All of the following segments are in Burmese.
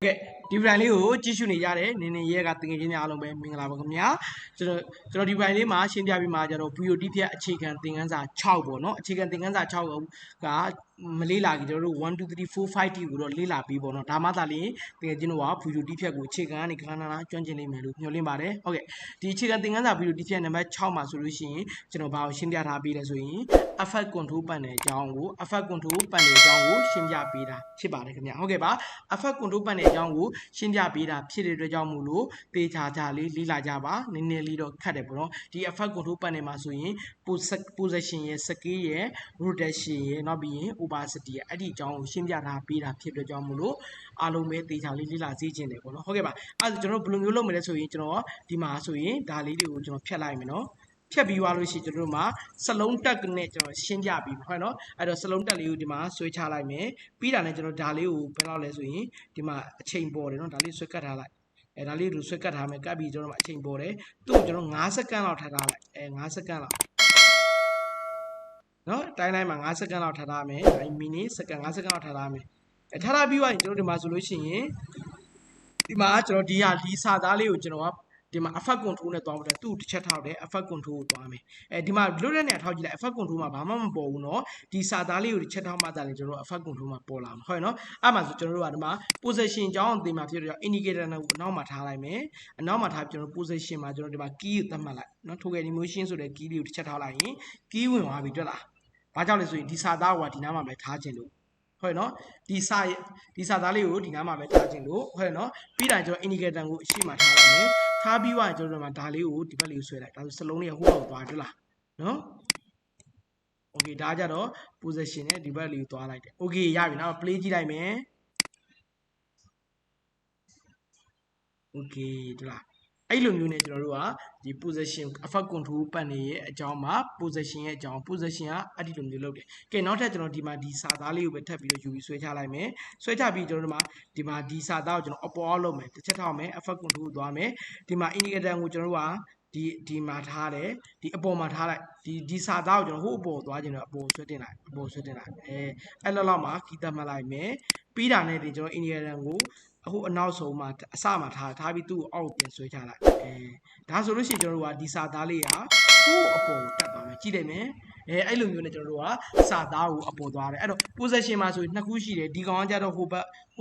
Okay, differently ကိုကြည့်ရှုနေကြတယ်နင်းနေရဲကတကယ်ချင်းများအားလုံးပဲမင်္ဂလာပါခင်ဗျာကျွန်တော်ဒီပိုင်းလေးမှာရှင်းပြပြီးမှကျတော့ Video တိဖြတ်အခြေခံသင်ခန်းစာ6ပေါ့နော်အခြေခံသင်ခန်းစာ6ကမလေးလာကြကျွန်တော်တို့1 2 3 4 5တီကိုတော့လေးလာပြီးပေါ့နော်ဒါမှသာလျှင်တကယ်ချင်းတော့ Video တိဖြတ်ကိုအခြေခံကနေခဏခဏကျွမ်းကျင်နေမယ်လို့မျှော်လင့်ပါတယ်ဟုတ်ကဲ့ဒီအခြေခံသင်ခန်းစာ Video တိဖြတ်နံပါတ်6မှာဆိုလို့ရှိရင်ကျွန်တော်ဘာကိုရှင်းပြထားပေးလဲဆိုရင် effect control ပတ်နယ်အကြောင်းကို effect control ပတ်နယ်အကြောင်းကိုရှင်းပြပေးတာဖြစ်ပါတယ်ခင်ဗျာဟုတ်ကဲ့ပါ effect control ပတ်နယ်အကြောင်းကိုရှင်းပြပေးတာဖြစ်တဲ့အတွက်ကြောင့်မို့လို့တေချာချာလေးလေ့လာကြပါနည်းနည်းလေးတော့ခက်တယ်ပေါ့နော်ဒီ effect control ပတ်နယ်မှာဆိုရင် position ရဲ့ scale ရဲ့ rotation ရဲ့နောက်ပြီးရင် opacity ရဲ့အဲ့ဒီအကြောင်းကိုရှင်းပြထားပေးတာဖြစ်တဲ့ကြောင့်မို့လို့အားလုံးပဲတေချာလေးလေ့လာစေချင်တယ်ပေါ့နော်ဟုတ်ကဲ့ပါအဲ့ဒါကျွန်တော်ဘယ်လိုမျိုးလုပ်မလဲဆိုရင်ကျွန်တော်ဒီမှာဆိုရင်ဒါလေးတွေကိုကျွန်တော်ဖြတ်လိုက်မယ်နော်ဖြတ်ပြီးသွားလို့ရှိရင်ကျွန်တော်တို့မှာစလုံးတက်နဲ့ကျွန်တော်ရှင်းပြပြီးဟုတ်နော်အဲ့တော့စလုံးတက်လေးကိုဒီမှာဆွဲချလိုက်မယ်ပြီးတာနဲ့ကျွန်တော်ဒါလေးကိုဘယ်လောက်လဲဆိုရင်ဒီမှာအချိန်ပေါ်တယ်နော်ဒါလေးဆွဲကတ်ထားလိုက်အဲဒါလေးကိုဆွဲကတ်ထားမယ်ကတ်ပြီးကျွန်တော်တို့အချိန်ပေါ်တယ်သူ့ကိုကျွန်တော်5စက္ကန့်လောက်ထားထားလိုက်5စက္ကန့်လောက်နော်တိုင်းတိုင်းမှာ5စက္ကန့်လောက်ထားထားမယ်အဲမိနစ်စက္ကန့်5စက္ကန့်လောက်ထားထားမယ်ထားထားပြီးသွားရင်ကျွန်တော်ဒီမှာဆိုလို့ရှိရင်ဒီမှာကျွန်တော်ဒီစာသားလေးကိုကျွန်တော်ကဒီမှာ effect control နဲ့တွားဖို့သူ့တစ်ချက်ထောက်တယ် effect control ကိုတွားမယ်ဒီမှာလွတ်တဲ့နေရာထောက်ကြည့်လိုက် effect control မှာဘာမှမပေါ်ဘူးเนาะဒီစာသားလေးကိုတစ်ချက်ထောက်မှသာလေကျွန်တော်တို့ effect control မှာပေါ်လာမှာဟုတ်ရနော်အဲ့မှာဆိုကျွန်တော်တို့ကဒီမှာ position အကြောင်းအသင်မှာဖြစ်တော့ indicator နဲ့အနောက်မှာထားလိုက်မယ်အနောက်မှာထားပြီးကျွန်တော် position မှာကျွန်တော်ဒီမှာ key ကိုသတ်မှတ်လိုက်เนาะ token emotion ဆိုတဲ့ key လေးကိုတစ်ချက်ထောက်လိုက်ရင် key ဝင်သွားပြီတွေ့လားဘာကြောင့်လဲဆိုရင်ဒီစာသားကဒီနားမှာပဲထားခြင်းလို့ဟုတ်နော်ဒီစာသားလေးကိုဒီနားမှာပဲထားခြင်းလို့ဟုတ်နော်ပြီးတာကျွန်တော် indicator ကိုအရှိမထားလိုက်မယ်ထားပြီးသွားရင်ကျွန်တော်တို့ဒါလေးကိုဒီဘက်လေးကိုဆွဲလိုက်ဒါဆိုစလုံးလေးဟိုဘက်ကိုသွားတွေ့လားနော် okay ဒါကြတော့ position နဲ့ဒီဘက်လေးကိုသွားလိုက်တယ် okay ရပြီနောက် play ကြည့်လိုက်မယ် okay တွေ့လားအဲ့လိုမျိုးနဲ့ကျွန်တော်တို့ကဒီ position effect control ပတ်နေရဲ့အကြောင်းမှာ position ရဲ့အကြောင်း position ကအဲ့ဒီလိုမျိုးလုပ်တယ်ကဲနောက်ထပ်ကျွန်တော်ဒီမှာဒီစာသားလေးကိုပဲထပ်ပြီးတော့ယူပြီးဆွဲချလိုက်မယ်ဆွဲချပြီးကျွန်တော်တို့ဒီမှာဒီစာသားကိုကျွန်တော်အပေါ်အောက်လုပ်မယ်တစ်ချက်ထောက်မယ် effect control ကိုသွားမယ်ဒီမှာ indicator ကိုကျွန်တော်တို့ကဒီမှာထားတယ်ဒီအပေါ်မှာထားလိုက်ဒီစာသားကိုကျွန်တော်ဟိုအပေါ်သွားခြင်းတော့အပေါ်ဆွဲတင်လိုက်အဲ့လောက်မှာကီးသတ်မှတ်လိုက်မယ်ပြီးတာနဲ့ဒီကျွန်တော် indicator ကိုအခုအနောက်ဆုံးမှာအစမှာထားပြီးသူ့ကိုအောက်ပြန်ဆွဲချလိုက်ဒါဆိုလို့ရှိရင်ကျွန်တော်တို့ကဒီစာသားလေးကဟိုအပေါ်ကိုတက်သွားမယ်ကြည့်လိုက်မယ်အဲ့လိုမျိုးနဲ့ကျွန်တော်တို့ကစာသားကိုအပေါ်သွားတယ်အဲ့တော့ position မှာဆိုရင်နှစ်ခုရှိတယ်ဒီကောင်ကကြတော့ဟို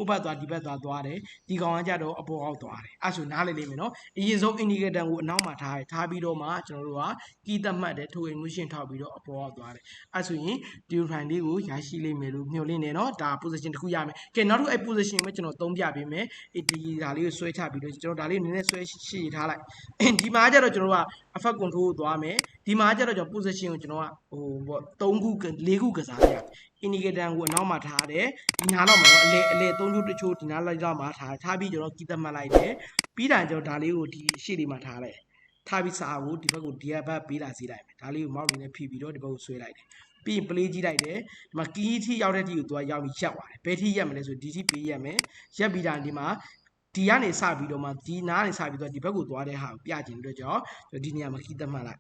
ဘက်သွားဒီဘက်သွားတယ်ဒီကောင်ကကြတော့အပေါ်အောက်သွားတယ်အဲ့ဆိုနားလည်လိမ့်မယ်နော်အရင်ဆုံး indicator ကိုအနောက်မှာထားပြီးတော့မှကျွန်တော်တို့က key သတ်မှတ်တယ် token emotion ထောက်ပြီးတော့အပေါ်အောက်သွားတယ်အဲ့ဆိုရင်ဒီ file လေးကိုရရှိလိမ့်မယ်လို့မျှော်လင့်နေနော်ဒါ position တစ်ခုရမယ်ကဲနောက်တစ်ခုအဲ့ position ကိုကျွန်တော်သုံးပြပေးမယ်ဒီဒါလေးကိုဆွဲချပြီးတော့ကျွန်တော်ဒါလေးနည်းနည်းဆွဲရှိထားလိုက်ဒီမှာကျတော့ကျွန်တော်က effect control ကိုသွားမယ်ဒီမှာကျတော့ကျွန်တော် position ကိုကျွန်တော်ကဟိုပေါ့3ခု4ခုကစားရ indicator ကိုအနောက်မှာထားတယ်ဒီနားတော့မှာတော့အလေ3ချိုးတစ်ချိုးဒီနားလိုက်တော့မှာထားပြီးကျွန်တော်ကီးသတ်မှတ်လိုက်တယ်ပြီးတာကျွန်တော်ဒါလေးကိုဒီရှေ့လေးမှာထားလိုက်ထားပြီးစာကိုဒီဘက်ကိုဒီဘက်ပေးလာစေလိုက်မယ်ဒါလေးကိုမောက်လေးနဲ့ဖိပြီးတော့ဒီဘက်ကိုဆွဲလိုက်တယ်ပြီးရင် play ကြည့်လိုက်တယ်ဒီမှာ key ထိရောက်တဲ့ ထိကိုသူကရောက်ပြီးရက်သွားတယ်ဘယ်ထိရက်မလဲဆိုဒီထိပေးရက်မယ်ရက်ပြီးတာဒီမှာဒီကနေစပြီးတော့မှဒီနားကနေစပြီးတော့ဒီဘက်ကိုသွားတဲ့ဟာကိုပြချင်တဲ့ကြောင့်ဒီနေရာမှာ key သတ်မှတ်လိုက်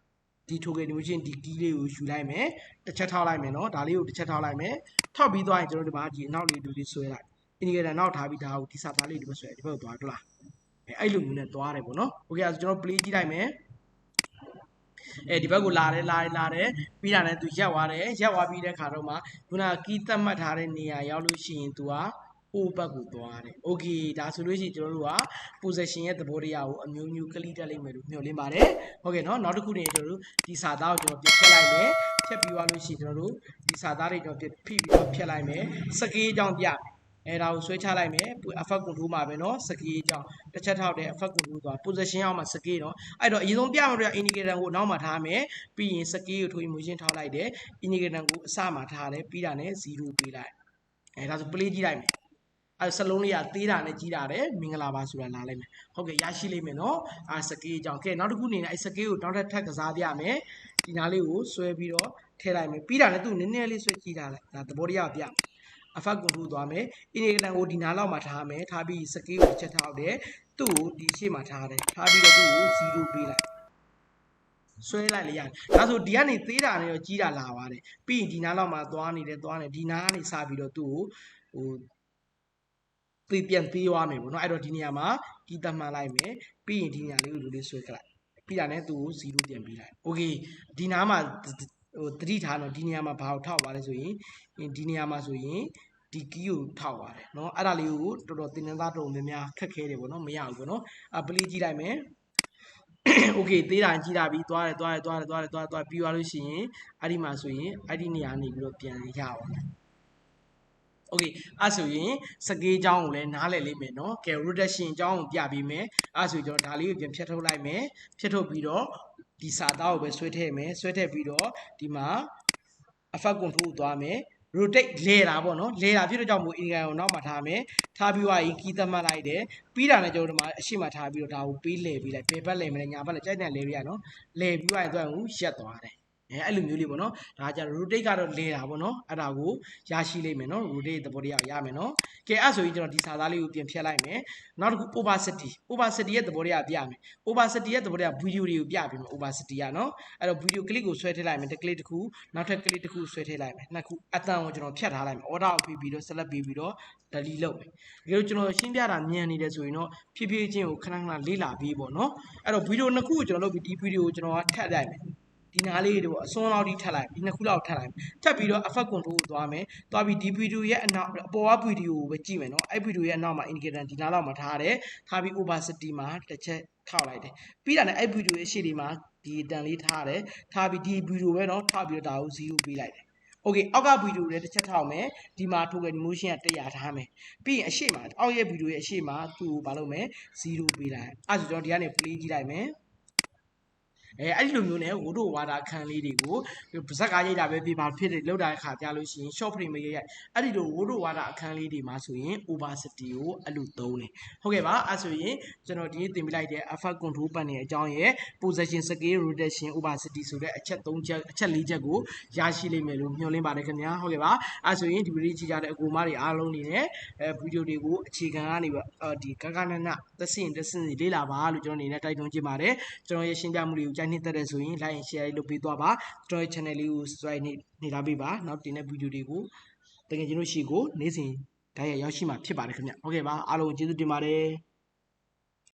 ဒီ token emotion ဒီ key လေးကိုယူလိုက်မယ်တစ်ချက်ထောက်လိုက်မယ်နော်ဒါလေးကိုတစ်ချက်ထောက်လိုက်မယ်ထောက်ပြီးသွားရင်ကျွန်တော်ဒီမှာဒီအနောက်လေးလူလေးဆွဲလိုက် indicator နောက်ထားပြီးဒါကိုဒီစာသားလေးဒီဘက်ဆွဲဒီဘက်ကိုသွားတွေ့လားအဲ့လိုမျိုးနဲ့သွားတယ်ပေါ့နော်โอเคအဲ့ဆိုကျွန်တော် play ကြည့်လိုက်မယ်ဒီဘက်ကိုလာတယ်ပြီးတာနဲ့သူရက်သွားတယ်ရက်သွားပြီးတဲ့ခါတော့မှခုနက key သတ်မှတ်ထားတဲ့နေရာရောက်လို့ရှိရင်သူကဟိုဘက်ကိုသွားတယ် okay ဒါဆိုလို့ရှိရင်ကျွန်တော်တို့က position ရဲ့သဘောတရားကိုအမျိုးမျိုးကလိတက်လိမ့်မယ်လို့မျှော်လင့်ပါတယ်ဟုတ်ကဲ့နော်နောက်တစ်ခုနေကျွန်တော်တို့ဒီစာသားကိုကျွန်တော်ပြဖြတ်လိုက်မယ်ဖြတ်ပြီးသွားလို့ရှိရင်ကျွန်တော်တို့ဒီစာသားတွေကျွန်တော်ဖိပြီးတော့ဖြတ်လိုက်မယ်စကေးအကြောင်းပြဒါကိုဆွဲချလိုက်မယ် effect control မှာပဲเนาะစကေးအကြောင်းတစ်ချက်ထောက်တယ် effect control သွား position အောက်မှာစကေးเนาะအဲ့တော့အရင်ဆုံးပြမှာတော့ indicator ကိုနောက်မှာထားမယ်ပြီးရင်စကေးကိုထိုး emotion ထောက်လိုက်တယ် indicator ကိုအစမှာထားတယ်ပြီးတာနဲ့0ပေးလိုက်ဒါဆို play ကြည့်လိုက်မယ်အဲ့စလုံးလေးကသေးတာနဲ့ကြီးတာတယ်မင်္ဂလာပါဆိုတာလာလိုက်မယ်ဟုတ်ကဲ့ရရှိလိမ့်မယ်เนาะစကေးအကြောင်းကဲနောက်တစ်ခုအနေနဲ့အဲ့စကေးကိုနောက်ထပ်ကစားပြမယ်ဒီနားလေးကိုဆွဲပြီးတော့ထည့်လိုက်မယ်ပြီးတာနဲ့သူနည်းနည်းလေးဆွဲကြည့်ထားလိုက်ဒါသဘောတရားပြeffect control သွားမယ် indicator ကိုဒီနားလောက်မှာထားမယ်ထားပြီးစကေးကိုတစ်ချက်ထောက်တယ်သူ့ကိုဒီရှေ့မှာထားတယ်ထားပြီးတော့သူ့ကို0ပေးလိုက်ဆွဲလိုက်လေရတယ်ဒါဆိုဒီကနေသေးတာနဲ့တော့ကြီးတာလာပါတယ်ပြီးရင်ဒီနားလောက်မှာသွားနေတယ်ဒီနားကနေစပြီးတော့သူ့ကိုဟို သေပြန်သေးသွားမယ်ပေါ့နော်အဲ့တော့ဒီနေရာမှာကီးသတ်မှတ်လိုက်မယ်ပြီးရင်ဒီနေရာလေးကိုလူလေးဆွဲကြလိုက်ပြီးတာနဲ့သူ့ကို0ပြန်ပေးလိုက် okay ဒီနားမှာဟိုတတိထားတော့ဒီနေရာမှာဘာကိုထောက်ပါလဲဆိုရင်ဒီနေရာမှာဆိုရင်ဒီကီးကိုထောက်ပါတယ်เนาะအဲ့ဒါလေးကိုတော်တော်သင်တန်းသားတော်များများခက်ခဲတယ်ပေါ့နော်မရဘူးပေါ့နော်ပလေးကြည့်လိုက်မယ် okay သေးတာကြည့်တာပြီးသွားတယ်ပြီးသွားလို့ရှိရင်အဲ့ဒီမှာဆိုရင်အဲ့ဒီနေရာနေပြီးတော့ပြန်ရပါမယ် okay အဲ့ဆိုရင်စကေးအကြောင်းကိုလည်းနားလည်လိမ့်မယ်เนาะကဲ rotation အကြောင်းကိုပြပေးမယ်အဲ့ဆိုရင်ကျွန်တော်ဒါလေးကိုပြန်ဖြတ်ထုတ်လိုက်မယ်ဖြတ်ထုတ်ပြီးတော့ဒီစာသားကိုပဲဆွဲထည့်မယ်ဆွဲထည့်ပြီးတော့ဒီမှာ effect control ကိုသွားမယ် rotate လဲတာပေါ့နော်လဲတာဖြစ်တော့ကြောင့်မို့ indicator ကိုနောက်မှာထားမယ်ထားပြီးသွားရင် key သတ်မှတ်လိုက်တယ်ပြီးတာနဲ့ကျွန်တော်ဒီမှာအရှိမထားပြီးတော့ဒါကိုပေးလဲပေးလိုက်ဘယ်ဘက်လဲမလဲညာဘက်လဲကြိုက်တဲ့လဲပြရနော်လဲပြီးသွားရင်သူကရက်သွားတယ်အဲ့လိုမျိုးလေးပေါ့နော်ဒါကြ rotate ကတော့လဲတာပေါ့နော်အဲ့ဒါကိုရရှိလိမ့်မယ်နော် rotate သဘောတရားရမယ်နော်ကဲအဲ့ဆိုရင်ကျွန်တော်ဒီစာသားလေးကိုပြင်ဖြတ်လိုက်မယ်နောက်တစ်ခု opacity ရဲ့သဘောတရားပြမယ် opacity ရဲ့သဘောတရား video တွေကိုပြပေးမယ် opacity ကနော်အဲ့တော့ video clip ကိုဆွဲထည့်လိုက်မယ်တစ် clip တစ်ခုနောက်ထပ် clip တစ်ခုဆွဲထည့်လိုက်မယ်နှစ်ခုအတန်ကိုကျွန်တော်ဖြတ်ထားလိုက်မယ် order ကိုပြီးတော့ select ပြီးတော့ delete လုပ်မယ်ဒီလိုကျွန်တော်ရှင်းပြတာမြန်နေတယ်ဆိုရင်တော့ဖြည်းဖြည်းချင်းကိုခဏခဏလေ့လာပြီးပေါ့နော်အဲ့တော့ video နှစ်ခုကိုကျွန်တော်လုပ်ပြီးဒီ video ကိုကျွန်တော်ကထပ်လိုက်မယ်ဒီနားလေးတွေပေါ့အစွန်းလောက်ထိထပ်လိုက်ဒီနှစ်ခုလောက်ထပ်လိုက်ထပ်ပြီးတော့ effect control ကိုသွားမယ်သွားပြီးဒီ video ရဲ့အနောက်အပေါ်က video ကိုပဲကြည့်မယ်နော်အဲ့ video ရဲ့အနောက်မှာ indicator ဒီနားလောက်မှာထားတယ်ထားပြီး opacity မှာတစ်ချက်ထောက်လိုက်တယ်ပြီးတာနဲ့အဲ့ video ရဲ့အရှိတွေမှာဒီအတန်လေးထားတယ်ထားပြီးဒီ video ပဲနော်ထောက်ပြီးတော့ဒါကို0ပေးလိုက်တယ်okay အောက်က video တွေတစ်ချက်ထောက်မယ်ဒီမှာထိုးခဲ့ motion က100ထားမယ်ပြီးရင်အရှိမှာအောက်ရဲ့ video ရဲ့အရှိမှာသူ့ကိုဘာလုပ်မလဲ0ပေးလိုက်အဲ့ဆိုကျွန်တော်ဒီကနေ play ကြည့်လိုက်မယ်အဲ့ဒီလိုမျိုးနဲ့ဝိုးတို့ဝါတာအခန်းလေးတွေကိုပါဇက်ကရိုက်တာပဲပြပါဖြစ်တယ်လောက်တာအခါကြားလို့ရှိရင် short frame ရိုက်အဲ့ဒီလိုဝိုးတို့ဝါတာအခန်းလေးတွေမှာဆိုရင် opacity ကိုအဲ့လိုသုံးတယ်ဟုတ်ကဲ့ပါအဲ့ဆိုရင်ကျွန်တော်ဒီနေ့သင်ပြလိုက်တဲ့ effect control ပတ်နေအကြောင်းရဲ့ position scale rotation opacity ဆိုတဲ့အချက်3ချက်အချက်4ချက်ကိုရရှိလိမ့်မယ်လို့မျှော်လင့်ပါတယ်ခင်ဗျာဟုတ်ကဲ့ပါအဲ့ဆိုရင်ဒီဗီဒီယိုကြည့်ကြတဲ့အကူမတွေအားလုံးနေနဲ့ဗီဒီယိုတွေကိုအခြေခံကနေဒီကကနနသက်စင်လေ့လာပါလို့ကျွန်တော်အနေနဲ့တိုက်တွန်းချင်ပါတယ်ကျွန်တော်ရဲ့ရှင်းပြမှုတွေကိုကြိုက်နှစ်သက်တဲ့ဆိုရင် like and share လုပ်ပေးသွားပါကျွန်တော်ရဲ့ channel လေးကို subscribe နေထားပေးပါနောက်တင်တဲ့ဗီဒီယိုတွေကိုတကယ်ကျွန်တော်ရှိကိုနေ့စဉ်ဓာတ်ရိုက်ရောက်ရှိမှာဖြစ်ပါတယ်ခင်ဗျဟုတ်ကဲ့ပါအားလုံးကျေးဇူးတင်ပါတယ်